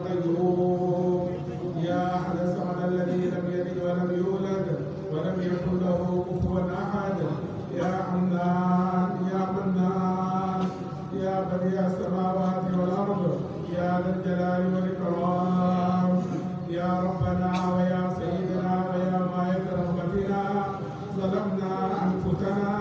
القيوم يا أحد الصمد الذي لم يلد ولم يولد ولم يكن له كفوا أحد يا حنان يا منان يا بديع السماوات والأرض يا ذا الجلال والإكرام يا ربنا ويا سيدنا ويا غاية رغبتنا ظلمنا أنفسنا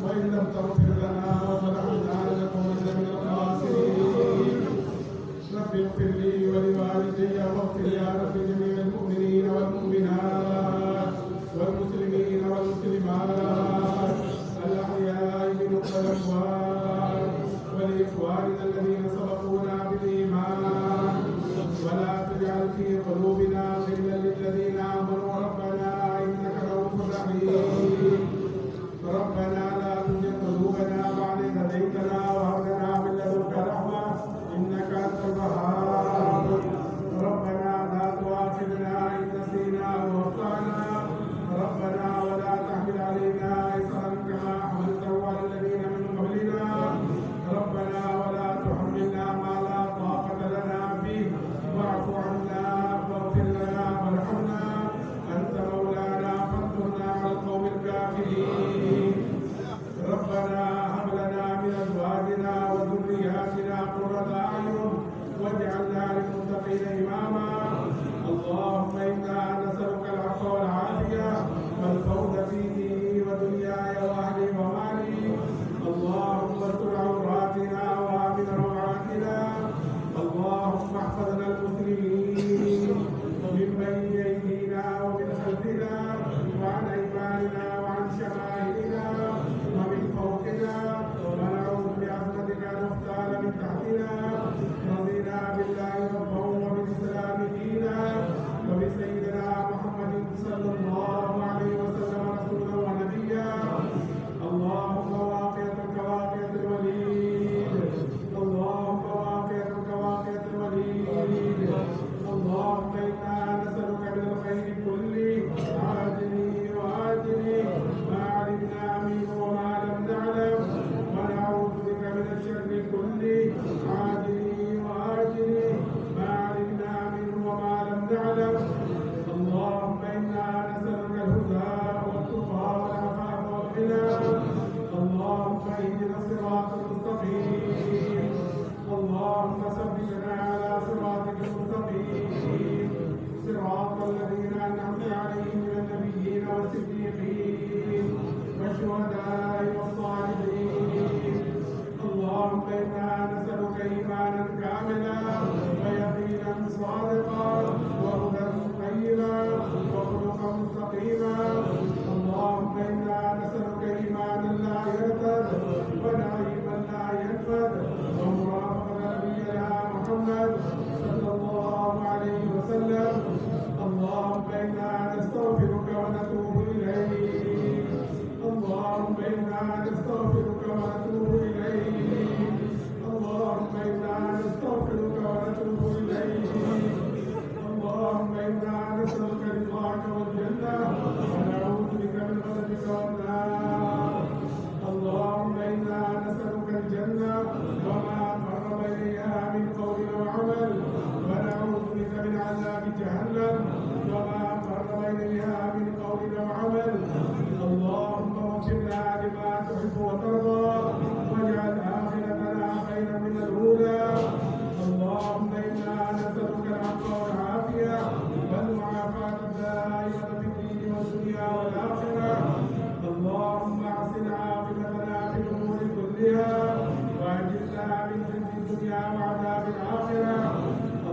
وإن لم تغفر لنا وترحمنا لنكونن من الخاسرين رب اغفر لي ولوالدي واغفر يا رب جميع المؤمنين والمؤمنات والمسلمين والمسلمات الأحياء منهم والأموات ولإخواننا الذين سبقونا بالإيمان ولا تجعل في قلوبنا غلا للذين آمنوا ربنا إنك رؤوف رحيم ربنا لا تزغ قلوبنا بعد إذ هديتنا وهب لنا من لدنك رحمة إنك أنت الوهاب ربنا لا تؤاخذنا إن نسينا أو أخطأنا ربنا ولا تحمل علينا إصرا كما حملته على الذين من قبلنا ربنا ولا تحملنا ما لا طاقة لنا به واعف عنا واغفر لنا وارحمنا أنت مولانا فانصرنا على القوم الكافرين ربنا هب لنا من أزواجنا وذرياتنا قرة أعين واجعلنا للمتقين إماما اللهم إنا نسألك العفو والعافية والفوز في ديني ودنياي وأهلي ومالي اللهم استر عوراتنا وآمن روعاتنا اللهم احفظنا المسلمين من بين أيدينا ومن خلفنا وعن أيماننا وعن شمائلنا ومن فوقنا ونعوذ بعظمتك أن نغتال من تحتنا رضينا بالله ربا وبالإسلام دينا وبسيدنا محمد صلى الله عليه وسلم رسولا ونبيا اللهم واقية كواقية الوليد اللهم واقية كواقية الوليد اللهم إنا نسألك من الخير كله عاجله وآجله ما علمنا منه وما لم نعلم ونعوذ بك من الشر كله عاجله وآجله ما علمنا منه وما لم نعلم اللهم إنا نسألك الهدى والتقى والعفاف والغنى اللهم اهدنا الصراط المستقيم اللهم ثبتنا على صراطك المستقيم صراط الذين أنعمت عليهم من النبيين والصديقين والشهداء والصالحين اللهم إنا نسألك إيمانا كاملا ويقينا صادقا وهدى طيبا وخلقا مستقيما اللهم إنا نسألك إيمانا لا يرتد ونعيما لا ينفد ومرافقة نبينا محمد صلى الله عليه وسلم اللهم إنا نستغفرك ونتوب إليك اللهم إنا نستغفرك ونتوب إليك اللهم إنا نستغفرك ونتوب إليك اللهم إنا نسألك رضاك والجنة ونعوذ بك من غضبك والنار اللهم إنا نسألك الجنة وما قرب إليها من قول وعمل ونعوذ بك من عذاب جهنم وما قرب إليها من قول وعمل اللهم وفقنا لما تحب وترضى واجعل آخرتنا خيرا من الأولى اللهم إنا نسألك العفو والعافية والمعافاة الدائمة في الدين والدنيا والآخرة اللهم أحسن عاقبتنا في الأمور كلها وأجرنا من خزي الدنيا وعذاب الآخرة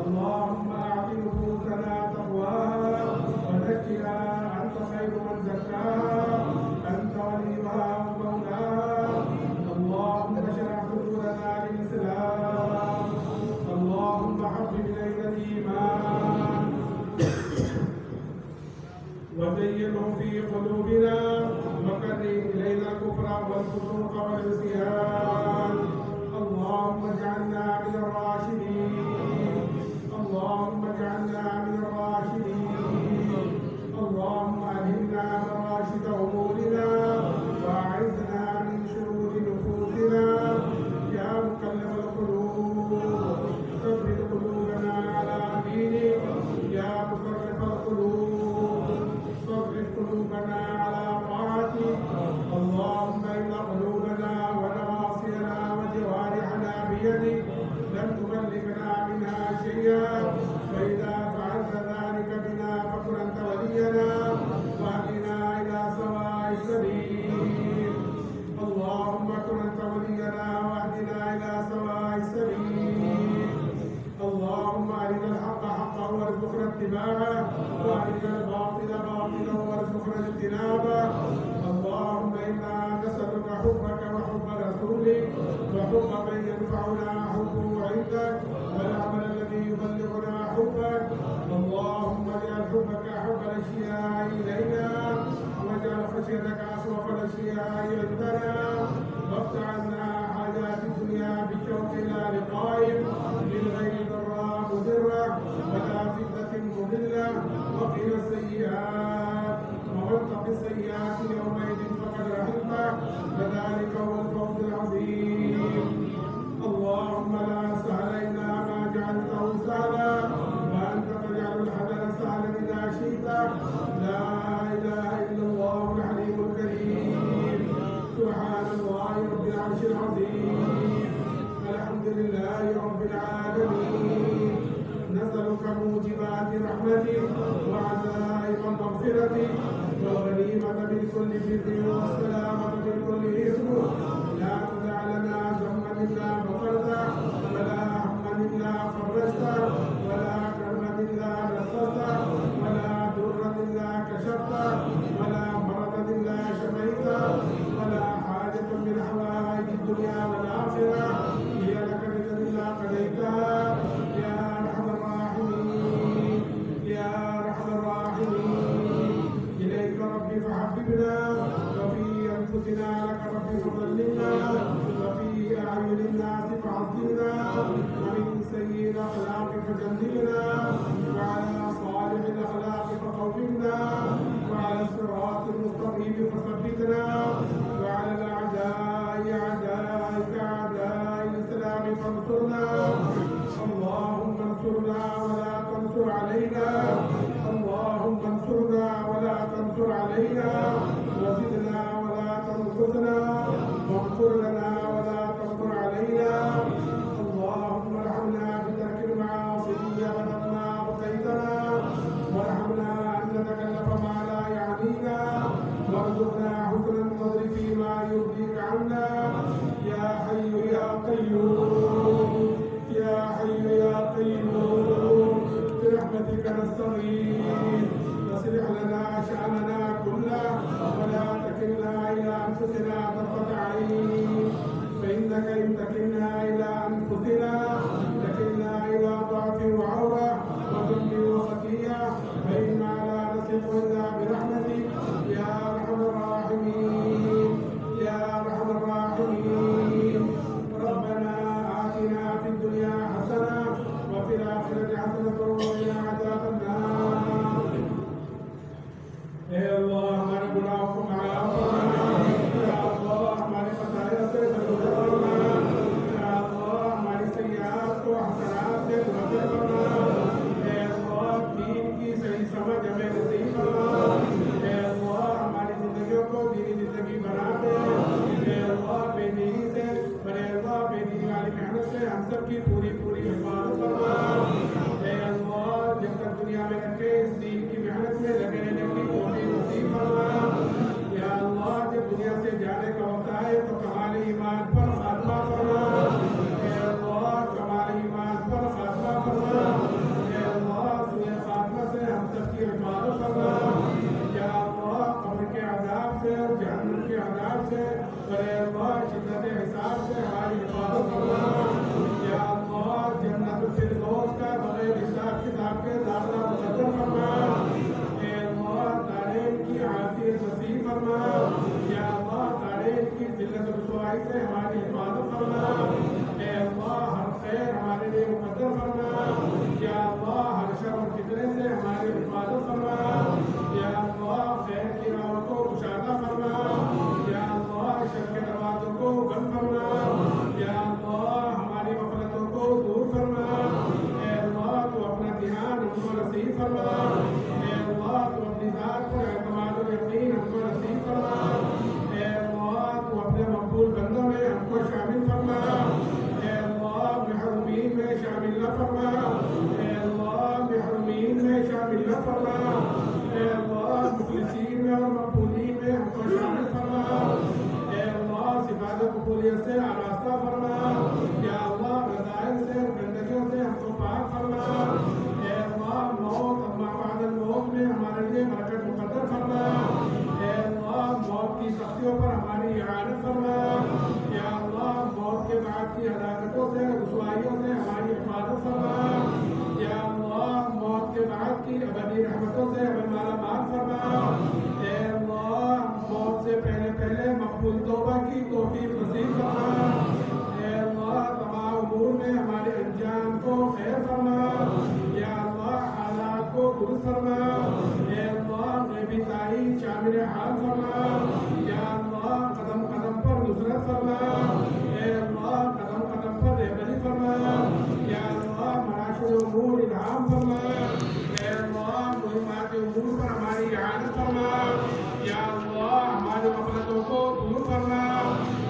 اللهم أعط نفوسنا تقواها وزكها أنت خير من زكاها أنت وليها ومولاها اللهم اشرح صدورنا للإسلام اللهم حبب إلينا الإيمان وزينه في قلوبنا وكره إلينا الكفر والفسوق والعصيان اللهم اجعلنا من الراشدين اللهم اجعلنا من الراشدين اللهم ألهمنا مراشد أمورنا وأعذنا من شرور نفوسنا يا مقلب القلوب بيدك لن تملكنا منها شيئا، فإذا فعلت ذلك بنا فكن أنت ولينا واهدنا إلى سواء السبيل. اللهم كن أنت ولينا واهدنا إلى سواء السبيل. اللهم أرنا الحق حقا وارزقنا اتباعه، وأرنا الباطل باطلا وارزقنا اجتنابه. اللهم إنا نسألك حبك وحب رسولك وحب من ينفعنا حبه عندك والعمل الذي يبلغنا حبك. اللهم اجعل حبك أحب الأشياء إلينا، واجعل خشيتك أخوف الأشياء عندنا، وافتح عنا حاجات الدنيا بالشوق إلى لقائك من غير ضراء مضرة ولا فتنة مضلة، وقنا السيئات، ومن تق السيئات يومئذ فقد رحمته، وذلك هو الفوز العظيم. اللهم لا سهل إلا ما جعلته سهلا، وأنت تجعل الحزن سهلا إذا شئت. لا إله إلا الله الحليم الكريم. سبحان الله رب العرش العظيم. الحمد لله رب العالمين. نسألك موجبات رحمتك وعزائم مغفرتك والغنيمة من كل بر والسلامة من كل إثم. لا تدع لنا ذنبا إلا غفرته، ولا هما إلا فرجته، ولا كرما إلا نصرته، ولا ضرا إلا كشفته، ولا مرضا إلا شفيته، ولا حاجة من حوائج الدنيا والآخرة هي لك رضا إلا قضيتها. يا أرحم الراحمين، يا أرحم الراحمين. إليك ربي فحببنا، وفي أنفسنا لك ربي فضلنا، وفي أعين الناس فعظمنا، ومن سيء الأخلاق فجنبنا، وعلى صالح الأخلاق فقومنا، وعلى الصراط المستقيم فثبتنا، وعلى الأعداء أعدائك أعداء الإسلام فانصرنا. اللهم انصرنا ولا تنصر علينا، اللهم انصرنا ولا تنصر علينا، وزدنا ولا تنقصنا، واغفر لنا ولا تغفر علينا. اللهم ارحمنا بترك المعاصي أبدا ما أبقيتنا، وارحمنا أن نتكلف ما لا يعنينا، وارزقنا حسن النظر فيما يرضيك عنا. يا حي يا قيوم، يا حي يا قيوم، برحمتك نستغيث. اصلح لنا شأننا كله، ولا تكلنا إلى أنفسنا طرفة عين، فإنك إن تكلنا إلى أنفسنا تكلنا إلى ضعف وعورة وذنب وخطيئة، فإنا لا نثق إلا برحمتك يا أرحم الراحمين، يا أرحم الراحمين. ربنا آتنا في الدنيا حسنة وفي الآخرة حسنة وقنا عذاب النار. يا الله हमारे गुनाहों को माफ करना, या अल्लाह हमारे खताया से दरगुजर करना, या अल्लाह हमारी सय्यात को हसनात से बदल करना। या अल्लाह दीन की सही समझ हमें नसीब करना। या अल्लाह हमारी जिंदगियों को दीनी जिंदगी बना दे। या अल्लाह बेदीनी से बड़े अल्लाह बेदीनी वाली मेहनत से हम सब की पूरी पूरी हिफाजत करना। या अल्लाह जब तक दुनिया में रखे इस दीन की मेहनत में लगे रहने की या अल्लाह जब दुनिया से जाने का होता है तो कमाल ईमान पर खात्मा फरमा। या अल्लाह कमाल ईमान पर खात्मा फरमा। या अल्लाह सुए खात्मा से हम सब की हिफाजत फरमा। या अल्लाह कब्र के अज़ाब से और जहन्नम के अज़ाब से और या अल्लाह शिद्दत हिसाब से हमारी हिफाजत फरमा। या अल्लाह जन्नत फिरदौस का बगैर हिसाब किताब के दाखिला मुक़द्दर फरमा। आफियत नसीब फरमा। या अल्लाह तारीफ की जिल्लत रुसवाई से हमारी हिफाजत फरमा। या अल्लाह हर खैर हमारे लिए मुक़द्दर फरमा। या अल्लाह हर शर और फितने से हमारी हिफाजत फरमा। या अल्लाह खैर की राहों को कुशादा फरमा। या अल्लाह शर के दरवाज़ों को बंद फरमा। या अल्लाह हमारी गफलतों को दूर फरमा। या अल्लाह तू अपना ध्यान हमको नसीब फरमा। या अल्लाह तू अपनी ज़ात पर यकीन हमको नसीब फरमा। ए अल्लाह तू अपने मकबूल बंदों में हमको शामिल फरमा। ए अल्लाह آراستہ فرما یا اللہ رضائل سے گندگیوں سے ہم کو پاک فرما اے اللہ موت اما بعد الموت میں ہمارے لیے برکت مقدر فرما اے اللہ موت کی سختیوں پر ہماری اعانت فرما یا اللہ موت کے بعد کی ہلاکتوں سے رسوائیوں سے ہماری حفاظت فرما یا اللہ موت کے بعد کی ابدی رحمتوں سے ہمیں مالا مال فرما اے اللہ موت سے پہلے مقبول توبہ کی توفیق نصیب فرما اے اللہ تمام امور میں ہمارے انجام کو خیر فرما یا اللہ حالات کو درست فرما اے اللہ غیبی تائید شامل حال فرما یا اللہ قدم قدم پر نصرت فرما اے اللہ قدم قدم پر رہبری فرما یا اللہ مناشر امور الہام فرما اے اللہ مہمات امور پر ہماری اعانت فرما یا اللہ ہماری غفلتوں کو دور فرما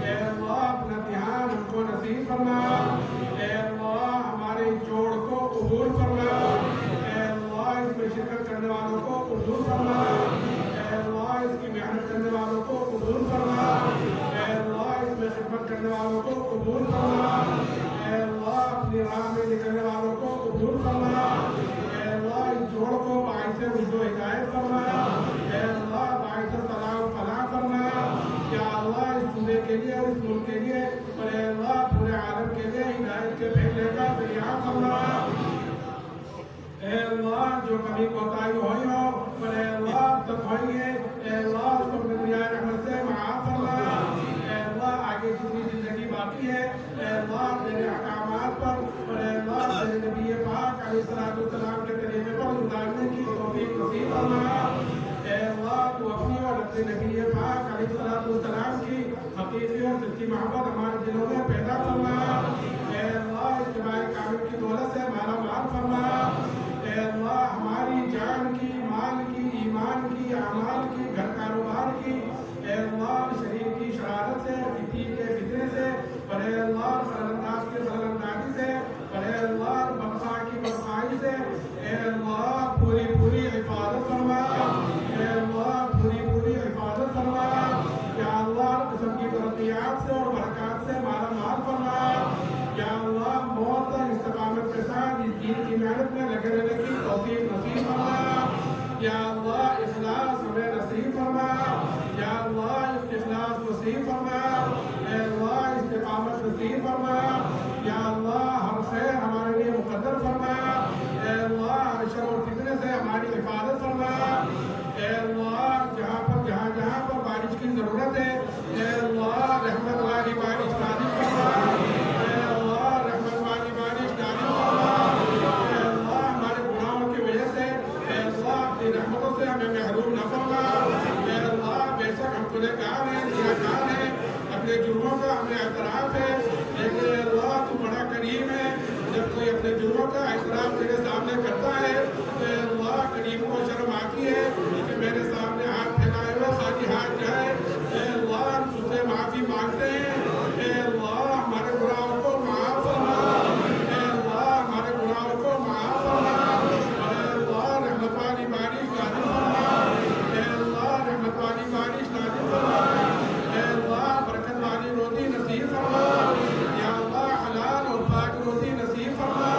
اے اللہ اپنا دھیان ہم کو نصیب فرما اے اللہ ہمارے جوڑ کو قبول فرما اے اللہ اس میں شرکت کرنے والوں کو قبول فرما اے اللہ اس کی محنت کرنے والوں کو قبول فرما اے اللہ اس میں خدمت کرنے والوں کو قبول فرما اے اللہ اپنی راہ میں نکلنے والوں کو قبول فرما اے اللہ اس جوڑ کو باعث رشد و ہدایت فرما اے اللہ باعث صلاح و فلاح فرما یا اللہ اس صوبے کے لیے اور اس ملک کے لیے اور اے اللہ پورے عالم کے لیے ہدایت کے پھیلنے کا ذریعہ فرما اے اللہ جو کبھی کوتاہی ہوئی ہو پر اے اللہ تب ہوئی ہے اے اللہ اس کو اپنے دنیا رحمت سے معاف فرما اے اللہ آگے جتنی زندگی باقی ہے اے اللہ تیرے احکامات پر اور اے اللہ تیرے نبی پاک علیہ السلام کے طریقے پر گزارنے کی توفیق نصیب فرما اے اللہ تو اپنی اور اپنے نبی پاک علیہ السلام کی حقیقی اور سچی محبت ہمارے دلوں میں پیدا فرما اے اللہ اتباع کامل کی دولت سے مالا مال فرما اے اللہ ہماری جان کی مال کی ایمان کی اعمال کی گھر کاروبار کی اے اللہ شریر کی شرارت سے فتنہ کے فتنے سے اور اے اللہ سرنداز کے سرندازی سے اور اے اللہ بخشا کی بخشائی سے اے اللہ پوری حفاظت فرما اے اللہ پوری حفاظت فرما یا اللہ قسم کی ترقیات سے اور برکات سے مالا مال فرما یا اللہ موت تک استقامت کے ساتھ اس دین کی محنت میں لگے رہنے کی توفیق نصیب فرما یا اللہ اخلاص ہمیں نصیب فرما یا اللہ اخلاص نصیب فرما اے اللہ استقامت نصیب فرما یا اللہ ہر خیر ہمارے لیے مقدر فرما اے اللہ ہر شر اور فتنے سے ہماری حفاظت فرما اے اللہ جہاں پر بارش کی ضرورت ہے اے اللہ رحمت والی بارش نازل فرما اے اللہ رحمت والی بارش نازل فرما اے اللہ ہمارے گناہوں کی وجہ سے اے اللہ اپنی رحمتوں سے ہمیں محروم نہ فرما اے اللہ بے شک ہم گنہگار ہیں زیادگار ہیں اپنے جرموں کا ہمیں اعتراف ہے لیکن اے اللہ تو بڑا کریم ہے جب کوئی اپنے جرموں کا اعتراف تیرے سامنے کرتا ہے تو اے اللہ کریم کو شرم آتی ہے کہ میرے سامنے ہاتھ پھیلائے ہوئے خالی ہاتھ جائے اے اللہ ہم تجھ سے معافی مانگتے ہیں اے اللہ ہمارے گناہوں کو معاف فرما اے اللہ ہمارے گناہوں کو معاف فرما اور اے اللہ رحمت والی بارش نازل فرما اے اللہ رحمت والی بارش نازل فرما اے اللہ برکت والی روزی نصیب فرما یا اللہ حلال اور پاک روزی نصیب فرما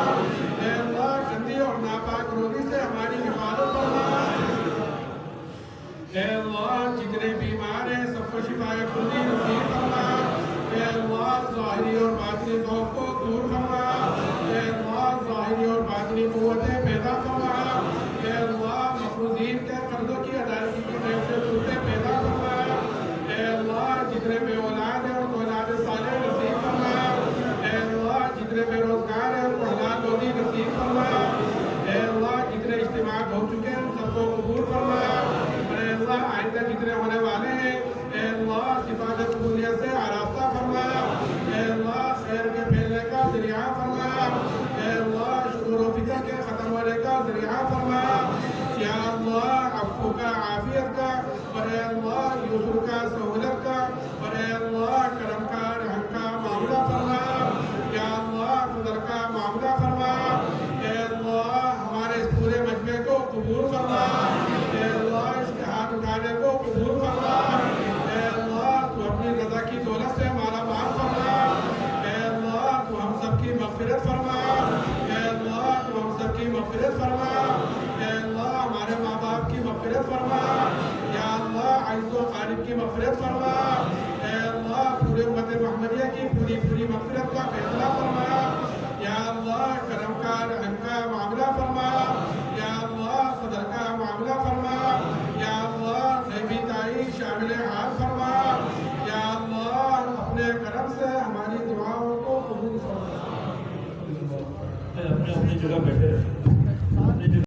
اے اللہ گندی اور ناپاک روزی سے ہماری حفاظت فرما اے اللہ جتنے بیمار ہیں سب کو شفا کلی نصیب فرما اے اللہ ظاہری اور باطنی خوف کو دور فرما اے اللہ ظاہری اور باطنی قوتیں پیدا فرما اے اللہ مقروضین کے قرضوں کی ادائیگی کی کیسے صورتیں پیدا فرما اے اللہ جتنے بے اولاد ہیں ان کو اولاد صالح نصیب فرما اے اللہ جتنے بے روزگار ہیں ان کو حلال روزی نصیب فرما اے اللہ جتنے اجتماعات ہو چکے ہیں ان سب کو قبول فرما اے اللہ آئندہ جتنے ہونے والے ہیں اے اللہ صفات قبولیت سے آراستہ فرما اے اللہ خیر کے پھیلنے کا ذریعہ فرما اے اللہ شکر و فکر کے ختم ہونے کا ذریعہ فرما یا اللہ عفو کا عافیت کا اور اے اللہ یسر کا سہولت کا اور اے اللہ کرم کا رحم کا معاملہ فرما یا اللہ فضل کا معاملہ فرما اے اللہ ہمارے اس پورے مجمع کو قبول فرما اے اللہ اس کے ہاتھ اٹھانے کو قبول فرما اے اللہ تو اپنی رضا کی دولت سے مالا مال فرما کی مغفرت فرما، اے اللہ تو ہم سب کی مغفرت فرما، اے اللہ ہمارے ماں باپ کی مغفرت فرما، یا اللہ عزیز و غالب کی مغفرت فرما، اے اللہ پورے امت محمدیہ کی پوری مغفرت کا فیصلہ فرما، یا اللہ کرم کا رحم کا معاملہ فرما، یا اللہ صدر کا معاملہ فرما، یا اللہ غیبی تعین شامل حال فرما، یا اللہ اپنے کرم سے ہماری دعاؤں کو قبول فرما۔ اپنی جگہ بیٹھے رہے۔